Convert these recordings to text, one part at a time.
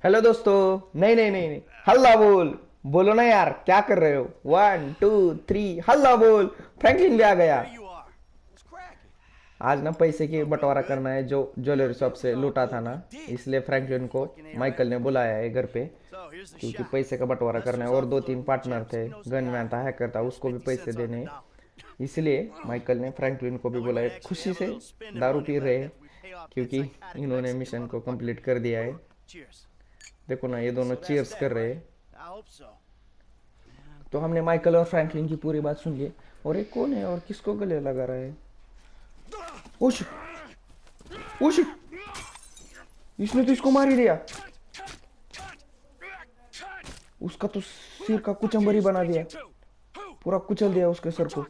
Hello दोस्तों। नहीं नहीं नहीं नहीं, हल्ला बोल। बोलो ना यार, क्या कर रहे हो? 1 2 3 हल्ला बोल। फ्रैंकलिन भी आ गया। There you are. What's cracking? आज ना पैसे की So feel बंटवारा good? करना है जो ज्वेलरी शॉप It's से all लूटा था good. ना। You did. इसलिए फ्रैंकलिन You को fucking माइकल A-right. ने बुलाया है घर पे। So here's the क्योंकि shot. पैसे का बंटवारा करना है Lester's और off दो तीन flirting with पार्टनर chicks. थे। He knows a gunman guy. था, हैकर था, Here's उसको भी 50 पैसे cents on the देने। dollar. इसलिए माइकल ने फ्रैंकलिन को भी A little बुलाया extra. खुशी Have a से। little spending दारू money पी रहे left हैं, after we pay off that क्योंकि psychotic इन्होंने Mexican मिशन को motherfucker. कंप्लीट कर दिया है। Cheers. देखो ना, ये दोनों So that's चीयर्स कर that, रहे right? हैं। I hope so. तो हमने माइकल और फ्रैंकलिन की पूरी बात सुन ली। और ये कौन है और किसको गले लगा रहा है? ओश ओश, इसने तो इसको मार ही दिया। उसका तो सिर का कुचंबर ही बना दिया, पूरा कुचल दिया उसके सर को।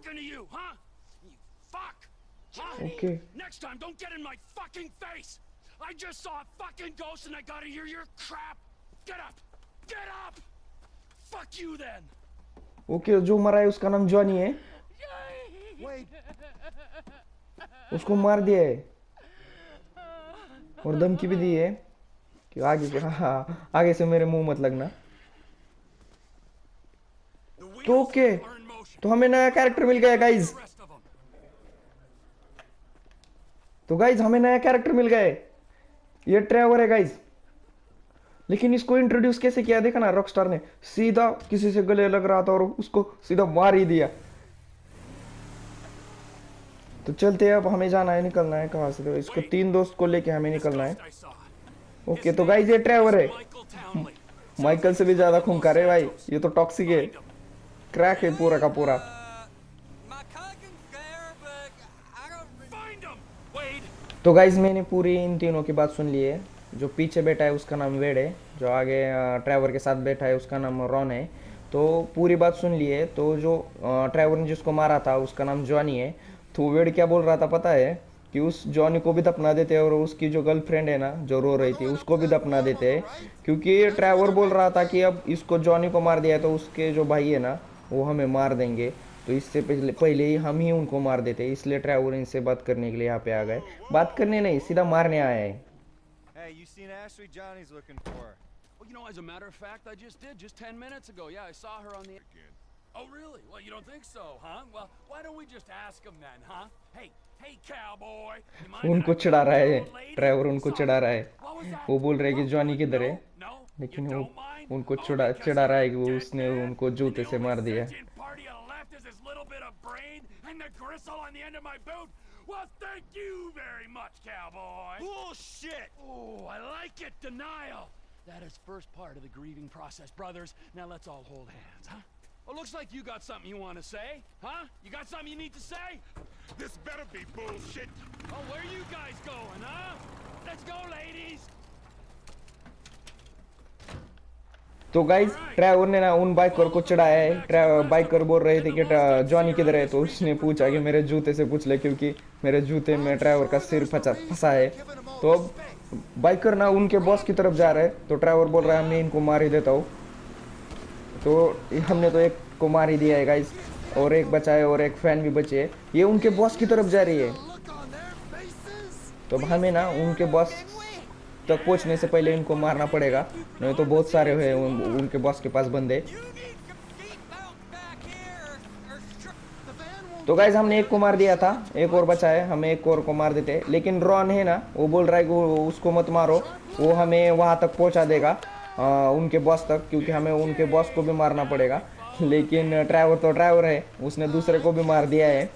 Okay. Next time, don't get in my fucking face! I just saw a fucking ghost and I gotta hear your crap! Get up! Get up! Fuck you then! Okay, जो मरा है उसका नाम जॉनी है। उसको मार दिया है और धमकी भी दी है कि आगे से, हाँ, आगे से मेरे मुंह मत लगना। The तो wheels okay, are in motion. तो हमें नया कैरेक्टर मिल गया guys. The rest of them. तो गाइज हमें नया कैरेक्टर मिल गया है। ये ट्रेवर है गाइज। लेकिन इसको इंट्रोड्यूस कैसे किया देखा ना, रॉकस्टार ने सीधा किसी से गले लग रहा था और उसको सीधा मार ही दिया। तो चलते हैं, अब हमें जाना है, निकलना है कहाँ से। तो इसको तीन दोस्त को लेके हमें This निकलना है। ghost I saw. Okay, His तो name गाइज ये ट्रेवर is है। Michael Townley. माइकल से भी ज्यादा खूंखार है भाई, ये तो टॉक्सिक है, Find him. क्रैक है पूरा का पूरा। My cousin's there, but I don't. Find him! Wade! तो गाइज मैंने पूरी इन तीनों की बात सुन ली है। जो पीछे बैठा है उसका नाम वेड है, जो आगे ट्रैवर के साथ बैठा है उसका नाम रॉन है। तो पूरी बात सुन ली है। तो जो ट्रैवर ने जिसको मारा था उसका नाम जॉनी है। तो वेड क्या बोल रहा था पता है? कि उस जॉनी को भी दफना देते हैं और उसकी जो गर्लफ्रेंड है ना जो रो रही थी उसको भी दफना देते हैं। क्योंकि ट्रैवर बोल रहा था कि अब इसको जॉनी को मार दिया है तो उसके जो भाई है ना वो हमें मार देंगे। तो इससे पहले पहले ही हम ही उनको मार देते, इसलिए ट्रैवर इनसे बात करने के लिए यहाँ पे आ गए। बात करने नहीं, सीधा मारने आया है। Hey, you seen Ashley? Johnny's looking for her. Well, as a matter of fact, I just did, just 10 minutes ago. Yeah, I saw her on the... Oh, really? Well, you don't think so, huh? Well, why don't we just ask him then, huh? Hey, cowboy! You mind उनको if I चिढ़ा call रहा you है, old lady? Trevor उनको चिढ़ा रहा है। What was that? वो बोल रहे हैं कि जॉनी किधर है, No? लेकिन You वो don't mind? उनको Oh, चिढ़ा because चिढ़ा रहा है you're कि वो dead उसने man? उनको And जूते the से only मार दिया। sentient part you left is this little bit of brain and the gristle on the end of my boot? Well, thank you very much, cowboy! Bullshit! Oh, I like it, denial! That is first part of the grieving process, brothers. Now let's all hold hands, huh? Well, looks like you got something you want to say, huh? You got something you need to say? This better be bullshit. Oh, where you guys going, huh? Let's go, ladies! तो guys Trevor ने ना उन biker को चढ़ाया है। Biker बोल रहे थे कि जॉनी किधर है, तो उसने पूछा कि मेरे जूते से पूछ ले, क्योंकि मेरे जूते में ट्रैवर का सिर फंसा है। तो अब बाइकर ना उनके बॉस की तरफ जा रहे हैं। तो ट्रैवर बोल रहा है मैं इनको मार ही देता हूँ। तो हमने तो एक को मार ही दिया है गाइज, और एक बचा है और एक फैन भी बचे है। ये उनके बॉस की तरफ जा रही है। तो अब हमें ना उनके बॉस तक पहुंचने से पहले इनको मारना पड़ेगा, नहीं तो बहुत सारे हैं उनके बॉस के पास बंदे। You need some seat belts back here, or तो गाइज हमने एक को मार दिया था, एक और बचा है, हमें एक और को मार देते हैं। लेकिन रॉन है ना वो बोल रहा है कि उसको मत मारो, वो हमें वहां तक पहुंचा देगा उनके बॉस तक, क्योंकि हमें उनके बॉस को भी मारना पड़ेगा। लेकिन ड्राइवर तो ड्राइवर है, उसने दूसरे को भी मार दिया है।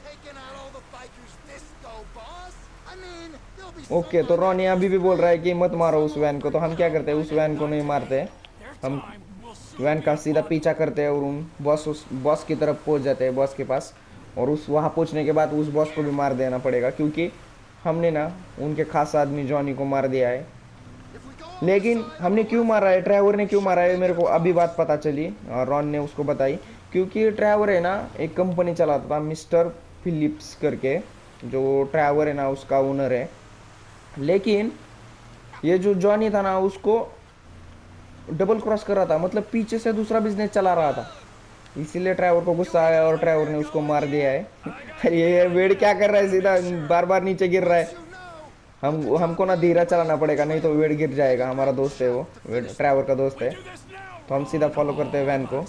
ओके, तो रॉनी अभी भी बोल रहा है कि मत मारो उस वैन को। तो हम क्या करते हैं, उस वैन को नहीं मारते, हम वैन का सीधा पीछा करते हैं और उस बॉस की तरफ पहुंच जाते हैं, बॉस के पास। और उस वहाँ पहुंचने के बाद उस बॉस को भी मार देना पड़ेगा, क्योंकि हमने ना उनके खास आदमी जॉनी को मार दिया है। लेकिन हमने क्यों मारा है, ड्राइवर ने क्यों मारा है, मेरे को अभी बात पता चली और रॉन ने उसको बताई। क्योंकि ड्राइवर है ना एक कंपनी चलाता था मिस्टर फिलिप्स करके, जो ड्राइवर है ना उसका ओनर है। लेकिन ये जो जॉनी था ना उसको डबल क्रॉस कर रहा था, मतलब पीछे से दूसरा बिजनेस चला रहा था। इसीलिए ड्राइवर को गुस्सा आया और ड्राइवर ने उसको मार दिया है। ये वेड क्या कर रहा है, सीधा बार बार नीचे गिर रहा है। हमको ना धीरे चलाना पड़ेगा, नहीं तो वेट गिर जाएगा। हमारा दोस्त है वो, ड्राइवर का दोस्त है। Do this now. तो हम सीधा फॉलो करते हैं वैन को।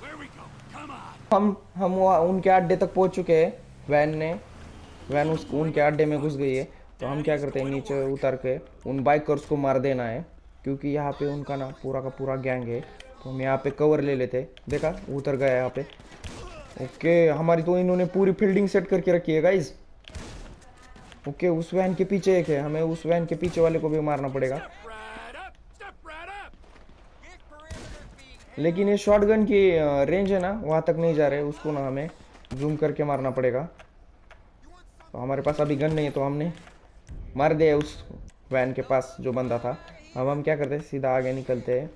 Where we go? Come on. हम उनके अड्डे तक पहुंच चुके हैं। वैन उनके अड्डे में घुस गई है। तो हम क्या करते हैं, नीचे उतर के उन बाइकर्स को मार देना है, क्योंकि यहाँ पे उनका ना पूरा का पूरा गैंग है। तो हम यहाँ पे कवर ले लेते। देखा, उतर गया यहाँ पे। ओके, हमारी तो इन्होंने पूरी फील्डिंग सेट करके रखी है गाइज। ओके, उस वैन के पीछे एक है, हमें उस वैन के पीछे वाले को भी मारना पड़ेगा। Right up. Step right up. His perimeter's being लेकिन ये शॉटगन की रेंज है ना, वहाँ तक नहीं जा रहे, उसको ना हमें जूम करके मारना पड़ेगा। तो हमारे पास अभी गन नहीं है, तो हमने मार दिया उस वैन के पास जो बंदा था। अब हम क्या करते हैं, सीधा आगे निकलते हैं।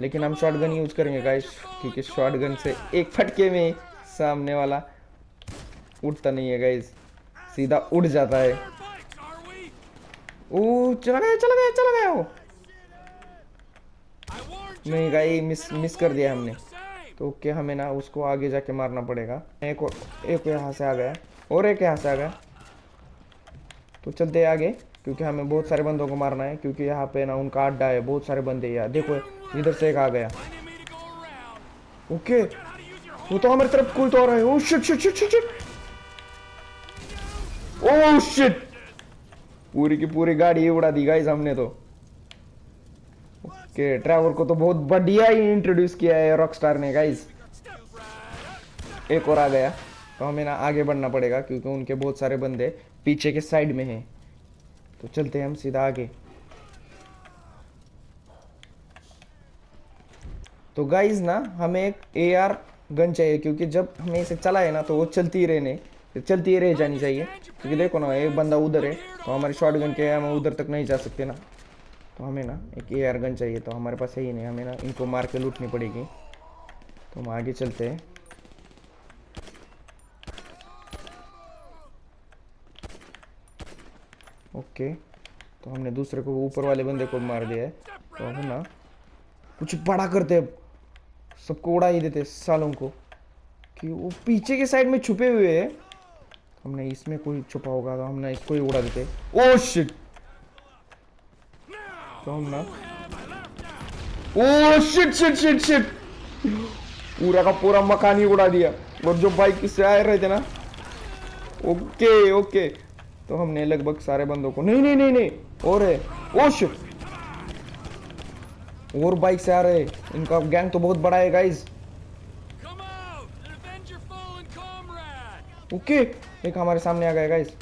लेकिन हम शॉटगन यूज करेंगे गाइस, क्योंकि शॉटगन से एक फटके में सामने वाला उठता नहीं है गाइस, सीधा उड़ जाता है। Our bikes, are we? ओ, चला गया वो। I warned you. नहीं गाइस, मिस कर दिया हमने। Same. तो क्या हमें ना उसको आगे जाके मारना पड़ेगा। एक यहाँ से आ गया और एक यहाँ से आ गया। तो चलते हैं आगे, क्योंकि हमें बहुत सारे बंदों को मारना है, क्योंकि यहाँ पे ना उनका अड्डा है, बहुत सारे बंदे यार। देखो, इधर से एक आ गया। Finding me to go around. Okay, How to use your वो तो हमारी तरफ कूद तो रहा है। Oh shit shit shit shit shit, oh shit, पूरी की पूरी गाड़ी उड़ा दी गाइस हमने तो। ओके, ट्रैवर को तो बहुत बढ़िया ही इंट्रोड्यूस किया है रॉकस्टार ने गाइस। एक और आ गया। तो हमें ना आगे बढ़ना पड़ेगा, क्योंकि उनके बहुत सारे बंदे पीछे के साइड में हैं। तो चलते हैं हम सीधा आगे। तो गाइज ना, हमें एक AR गन चाहिए, क्योंकि जब हमें इसे चलाए ना, तो वो चलती रह जानी चाहिए। क्योंकि देखो ना, एक बंदा उधर है, तो हमारी शॉट गन के हम उधर तक नहीं जा सकते ना। तो हमें ना एक AR गन चाहिए, तो हमारे पास है ही नहीं। हमें ना इनको मार के लूटनी पड़ेगी। तो हम आगे चलते हैं। ओके, तो हमने दूसरे को, ऊपर वाले बंदे को मार दिया है। तो हम ना कुछ बड़ा करते हैं, सबको उड़ा ही देते सालों को, कि वो पीछे के साइड में छुपे हुए हैं। हमने इसमें कोई छुपा होगा, तो हमने इसको ही उड़ा देते। ओह शिट, तो हम ना, oh shit shit shit shit, पूरा का पूरा मकान ही उड़ा दिया। और जो बाइक से आए रहे थे ना, ओके ओके, तो हमने लगभग सारे बंदों को, नहीं नहीं नहीं नहीं, और है, ओह शिट, और बाइक से आ रहे। इनका गैंग तो बहुत बड़ा है guys. Come out and avenge your fallen comrade. Okay, एक हमारे सामने आ गया गाइस।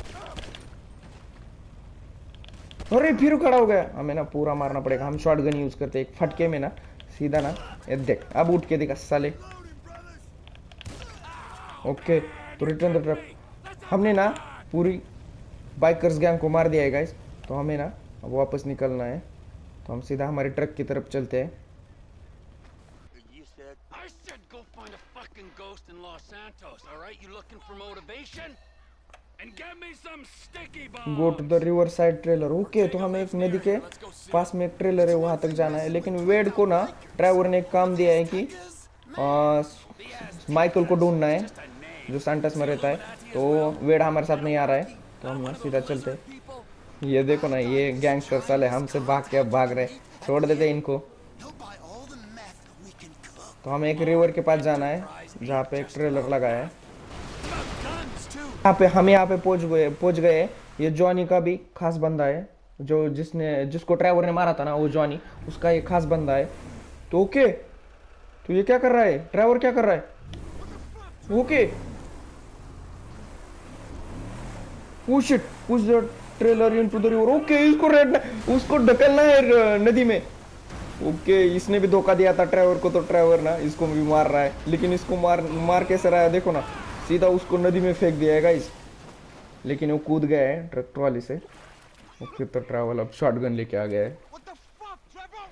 अरे फिर खड़ा हो गया। हमें ना पूरा मारना पड़ेगा। हम शॉटगन यूज करते हैं, एक फटके में ना सीधा ना, ये देख अब उठ के दिखा साले। ओके, तो रिटर्न द ट्रक। हमने ना पूरी बाइकर्स गैंग को मार दिया है गाइस। तो हमें ना अब वापस निकलना है। तो हम सीधा हमारे ट्रक की तरफ चलते हैं। I said go find a fucking ghost in Los Santos, all right? You looking for motivation? And get me some sticky bombs. Go to the river side trailer. Okay, तो हमें एक नदी के पास में एक ट्रेलर है, वहां तक जाना है। लेकिन वेड को ना ड्राइवर ने एक काम दिया है कि माइकल को ढूंढना है, जो सैंटस में रहता है। तो वेड हमारे साथ नहीं आ रहा है, तो हम ना सीधा चलते हैं। ये देखो ना, ये गैंगस्टर साले हमसे भाग के अब भाग रहे। छोड़ देते इनको। तो हमें एक रिवर के पास जाना है, जहाँ पे एक ट्रेलर लगा है। यहाँ पे पहुंच गए। ये जॉनी का भी खास बंदा है, जिसको ट्रैवर ने मारा था ना, वो जॉनी, उसका ये खास बंदा है। तो ओके, तो ये क्या कर रहा है, ट्रैवर क्या कर रहा है? Okay, push it, push the trailer into the river. Okay, उसको ढकेलना है नदी में। ओके, इसने भी धोखा दिया था ट्रैवर को, तो ट्रैवर ना इसको भी मार रहा है। लेकिन इसको मार कैसे रहा है, देखो ना, सीधा उसको नदी में फेंक दिया है गाइस। लेकिन वो कूद गया है ट्रक ट्रॉली से। ओके, तो ट्रैवल अब शॉटगन लेके आ गया है। What the fuck, Trevor?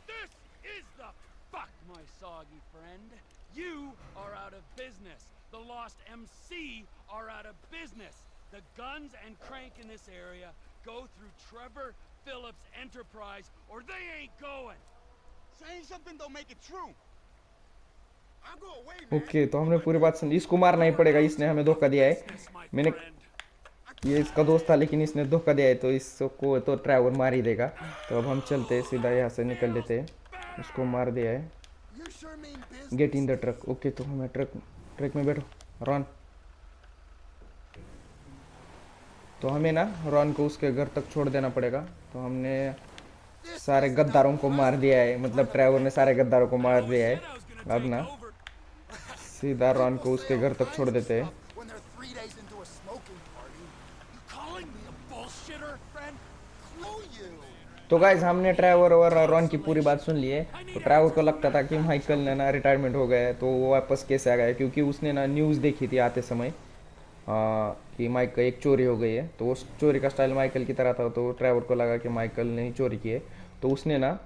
This is the fuck, my soggy friend. You are out of business. The Lost MC are out of business. The guns and crank in this area go through Trevor Phillips Enterprise, or they ain't going. Saying something don't make it true. I'll go away, man. Okay, तो हमने पूरी बात सुनी। इसको मारना ही पड़ेगा, इसने हमें धोखा दिया है। Business, my मैंने friend. ये इसका दोस्त था लेकिन इसने धोखा दिया है तो इसको तो ड्राइवर मार ही देगा। तो अब हम चलते हैं सीधा यहाँ से निकल लेते हैं। उसको मार दिया है। You sure mean business. Get in the truck. Okay तो हमें ट्रक में बैठो रॉन। तो हमें ना रॉन को उसके घर तक छोड़ देना पड़ेगा। तो हमने सारे गद्दारों को मार दिया है, मतलब ड्राइवर ने सारे गद्दारों को मार दिया है। अब ना सीधा रॉन को उसके घर तक छोड़ देते हैं। When they're 3 days into a smoking party. You calling me a bullshitter, friend? Screw you. तो गाइज हमने ड्राइवर और रॉन की पूरी बात सुन ली है। तो ड्राइवर को लगता था कि माइकल ने ना रिटायरमेंट हो गया है तो वो वापस कैसे आ गया, क्योंकि उसने ना न्यूज़ देखी थी आते समय कि माइकल एक चोरी हो गई है। तो उस चोरी का स्टाइल माइकल की तरह था तो ड्राइवर को लगा कि माइकल ने ही चोरी की है। तो उसने ना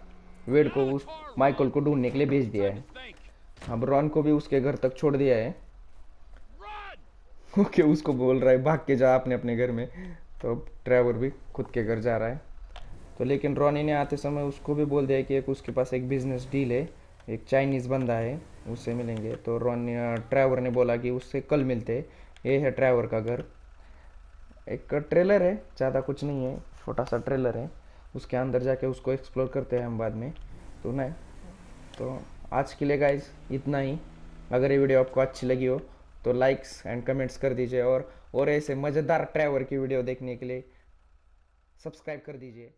वेड को उस माइकल को ढूंढने के लिए भेज दिया है। Think. अब रॉन को भी उसके घर तक छोड़ दिया है। Run! ओके उसको बोल रहा है भाग के जा अपने अपने घर में। तो ड्राइवर भी खुद के घर जा रहा है। तो लेकिन रॉनी ने आते समय उसको भी बोल दिया कि एक उसके पास एक बिजनेस डील है, एक चाइनीज़ बंदा है उससे मिलेंगे। तो ड्राइवर ने बोला कि उससे कल मिलते। ये है ड्राइवर का घर। एक ट्रेलर है, ज़्यादा कुछ नहीं है, छोटा सा ट्रेलर है। उसके अंदर जाके उसको एक्सप्लोर करते हैं हम बाद में। तो नहीं तो आज के लिए गाइज इतना ही। अगर ये वीडियो आपको अच्छी लगी हो तो लाइक्स एंड कमेंट्स कर दीजिए और ऐसे मज़ेदार ड्राइवर की वीडियो देखने के लिए सब्सक्राइब कर दीजिए।